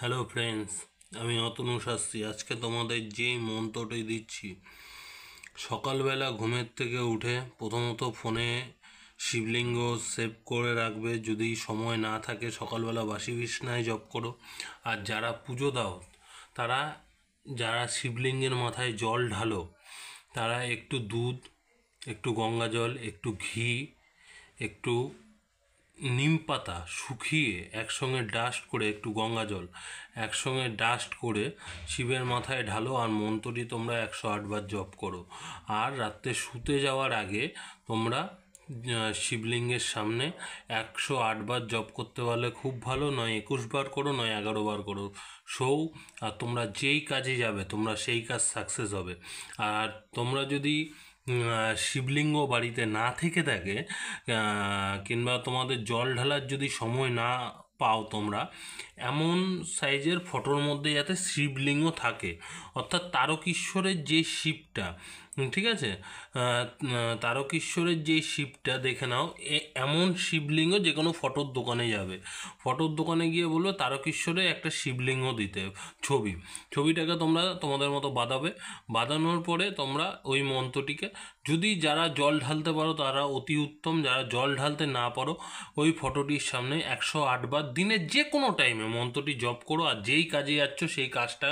Hello friends, আমি অতনু শাস্ত্রী। আজকে তোমাদের যেই মন্ত্রটি দিচ্ছি, সকালবেলা ঘুমের থেকে উঠে প্রথমত ফোনে শিবলিঙ্গ সেভ করে রাখবে। যদি সময় না থাকে সকালবেলা বাসি বিছানায় জপ করো। আর যারা পুজো দাও, তারা যারা শিবলিঙ্গের মাথায় জল ঢালো, তারা একটু দুধ, একটু গঙ্গা জল, একটু ঘি, একটু নিম পাতা শুকিয়ে একসঙ্গে ডাস্ট করে, একটু গঙ্গা জল একসঙ্গে ডাস্ট করে শিবের মাথায় ঢালো। আর মন্ত্রটি তোমরা 108 বার জপ করো। আর রাত্রে শুতে যাওয়ার আগে তোমরা শিবলিঙ্গের সামনে 108 বার জপ করতে পারলে খুব ভালো। নয় 21 বার করো, নয় 11 বার করো, আর তোমরা যেই কাজে যাবে তোমরা সেই কাজ সাকসেস হবে। আর তোমরা যদি শিবলিঙ্গ বাড়িতে না থেকে থাকে, কিংবা তোমাদের জল ঢালার যদি সময় না পাও, তোমরা এমন সাইজের ফটোর মধ্যে যাতে শিবলিঙ্গ থাকে, অর্থাৎ তারকেশ্বরের যে শিবটা, ঠিক আছে, তারকেশ্বরের যে শিবটা দেখে নাও, এমন শিবলিঙ্গ যে কোনো ফটোর দোকানে যাবে, ফটোর দোকানে গিয়ে বলবে তারকেশ্বরে একটা শিবলিঙ্গ দিতে, ছবিটাকে তোমরা তোমাদের মতো বাঁধানোর পরে তোমরা ওই মন্ত্রটিকে, যদি যারা জল ঢালতে পারো তারা অতি উত্তম, যারা জল ঢালতে না পারো ওই ফটোটির সামনে 108 বার দিনের যে কোনো টাইমে মন্ত্রটি জপ করো। আর যেই কাজে যাচ্ছ সেই কাজটা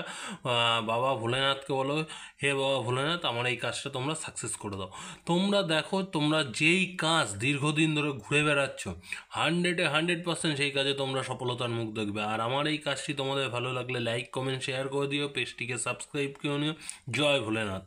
বাবা ভোলেনাথকে বলো, হে বাবা ভোলেনাথ, আমার এই কাজটা তোমরা সাকসেস করে দাও। তোমরা দেখো, তোমরা যেই কাজ দীর্ঘদিন ধরে ঘুরে বেড়াচ্ছ, 100% সেই কাজে তোমরা সফলতার মুখ দেখবে। আর আমার এই কাজটি তোমাদের ভালো লাগলে লাইক, কমেন্ট, শেয়ার করে দিও, পেজটিকে সাবস্ক্রাইব করে নিও। জয় ভোলেনাথ।